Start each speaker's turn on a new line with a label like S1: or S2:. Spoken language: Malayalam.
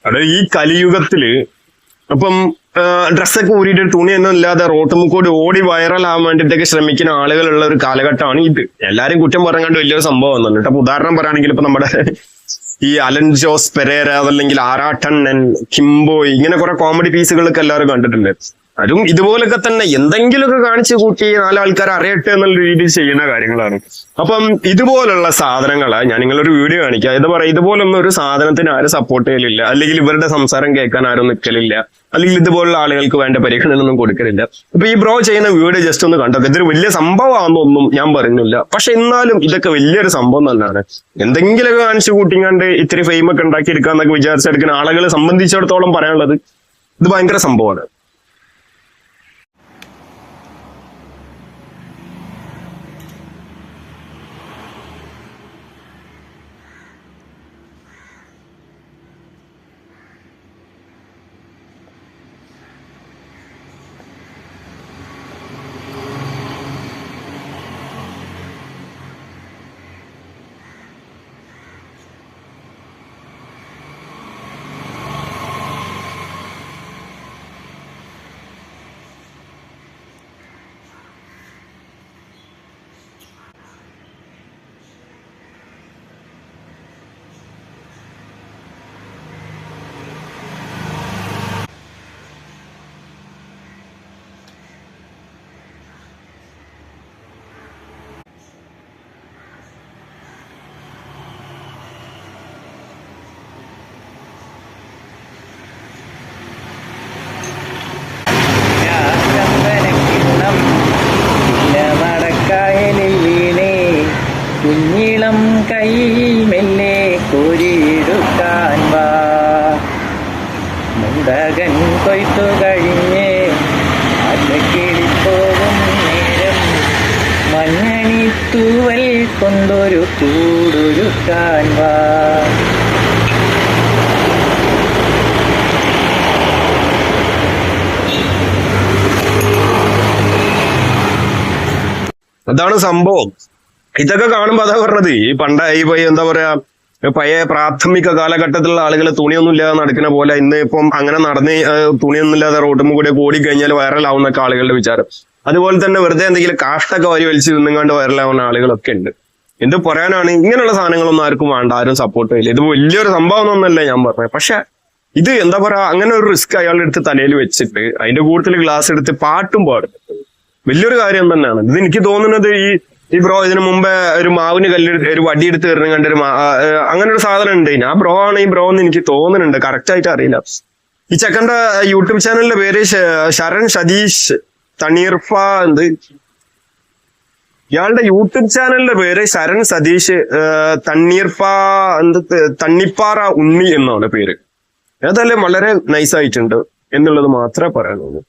S1: അതായത് ഈ കലിയുഗത്തില് അപ്പം ഡ്രസ്സൊക്കെ ഊരിയിട്ട് തുണിയൊന്നും ഇല്ലാതെ റോട്ടുമുക്കൂടി ഓടി വൈറലാകാൻ വേണ്ടിയിട്ടൊക്കെ ശ്രമിക്കുന്ന ആളുകളുള്ള ഒരു കാലഘട്ടമാണ് ഇത്. എല്ലാരും കുറ്റം പറയാണ്ട് വലിയൊരു സംഭവം വന്നിട്ട്. അപ്പൊ ഉദാഹരണം പറയുകയാണെങ്കിൽ ഇപ്പൊ നമ്മുടെ ഈ അലൻ ജോസ് പെരേര അതല്ലെങ്കിൽ ആറാട്ടണ്ണൻ, കിംബോയ്, ഇങ്ങനെ കുറെ കോമഡി പീസുകളൊക്കെ എല്ലാവരും കണ്ടിട്ടുണ്ട്. അതും ഇതുപോലൊക്കെ തന്നെ എന്തെങ്കിലുമൊക്കെ കാണിച്ചു കൂട്ടി നാലാൾക്കാർ അറിയട്ടെ എന്നുള്ള രീതിയിൽ ചെയ്യുന്ന കാര്യങ്ങളാണ്. അപ്പം ഇതുപോലുള്ള സാധനങ്ങളെ ഞാൻ നിങ്ങളൊരു വീഡിയോ കാണിക്കാം. ഇത് പറയാം, ഇതുപോലൊന്നും ഒരു സാധനത്തിന് ആരും സപ്പോർട്ട് ചെയ്യലില്ല, അല്ലെങ്കിൽ ഇവരുടെ സംസാരം കേൾക്കാൻ ആരും നിൽക്കലില്ല, അല്ലെങ്കിൽ ഇതുപോലുള്ള ആളുകൾക്ക് വേണ്ട പരിഗണനയൊന്നും കൊടുക്കലില്ല. അപ്പൊ ഈ ബ്രോ ചെയ്യുന്ന വീഡിയോ ജസ്റ്റ് ഒന്ന് കണ്ടോ. ഇതൊരു വലിയ സംഭവമാണെന്നൊന്നും ഞാൻ പറയുന്നില്ല, പക്ഷെ എന്നാലും ഇതൊക്കെ വലിയൊരു സംഭവം തന്നെയാണ്. എന്തെങ്കിലുമൊക്കെ കാണിച്ചു കൂട്ടിങ്ങാണ്ട് ഇത്തിരി ഫെയിമൊക്കെ ഉണ്ടാക്കിയെടുക്കാന്നൊക്കെ വിചാരിച്ചെടുക്കുന്ന ആളുകളെ സംബന്ധിച്ചിടത്തോളം പറയാനുള്ളത് ഇത് ഭയങ്കര സംഭവമാണ്.
S2: കുഞ്ഞിളം കൈയിൽ മെല്ലെ കോരിയെടുക്കാൻ വാ. മുണ്ടകൻ കൊയ്ത്തു കഴിഞ്ഞ് അലക്കിളിപ്പോകും നേരം മഞ്ഞണിത്തൂവൽ കൊണ്ടൊരു കൂടൊരുക്കാൻ വാ.
S1: അതാണ് സംഭവം. ഇതൊക്കെ കാണുമ്പോ അതാ പറഞ്ഞത്, ഈ എന്താ പറയാ, പഴയ പ്രാഥമിക കാലഘട്ടത്തിലുള്ള ആളുകൾ തുണിയൊന്നും ഇല്ലാതെ നടക്കുന്ന പോലെ ഇന്ന് ഇപ്പം അങ്ങനെ നടന്ന് തുണിയൊന്നും ഇല്ലാതെ റോട്ടും കൂടെ ഓടിക്കഴിഞ്ഞാൽ വൈറലാവുന്നൊക്കെ ആളുകളുടെ വിചാരം. അതുപോലെ തന്നെ വെറുതെ എന്തെങ്കിലും കാഷ്ടൊക്കെ വരി വലിച്ച് നിന്നുകൊണ്ട് വൈറലാവുന്ന ആളുകളൊക്കെ ഉണ്ട്. എന്ത് പറയാനാണ്, ഇങ്ങനെയുള്ള സാധനങ്ങളൊന്നും ആർക്കും വേണ്ട, ആരും സപ്പോർട്ട് ചെയ്യില്ല. ഇത് വലിയൊരു സംഭവം ഒന്നല്ല ഞാൻ പറഞ്ഞത്. പക്ഷെ ഇത് എന്താ പറയാ, അങ്ങനെ ഒരു റിസ്ക് അയാളുടെ അടുത്ത് തലയിൽ വെച്ചിട്ട് അതിന്റെ കൂടുതൽ ഗ്ലാസ് എടുത്ത് പാട്ടും പാടും വലിയൊരു കാര്യം തന്നെയാണ്. ഇത് എനിക്ക് തോന്നുന്നത് ഈ ബ്രോ ഇതിനു മുമ്പേ ഒരു മാവിന് ഒരു വടി എടുത്ത് എറിഞ്ഞുകൊണ്ട് അങ്ങനെ ഒരു സാധനം ഉണ്ട്. ആ ബ്രോ ആണ് ഈ ബ്രോ എന്ന് എനിക്ക് തോന്നുന്നുണ്ട്, കറക്റ്റ് ആയിട്ട് അറിയില്ല. ഈ ചെക്കന്റെ യൂട്യൂബ് ചാനലിന്റെ പേര് ശരൺ സതീഷ് തണ്ണീർഫ ഇയാളുടെ യൂട്യൂബ് ചാനലിന്റെ പേര് ശരൺ സതീഷ് തണ്ണിപ്പാറ ഉണ്ണി എന്നാണ് പേര്. ഏതായാലും വളരെ നൈസായിട്ടുണ്ട് എന്നുള്ളത് മാത്രമേ പറയാനുള്ളൂ.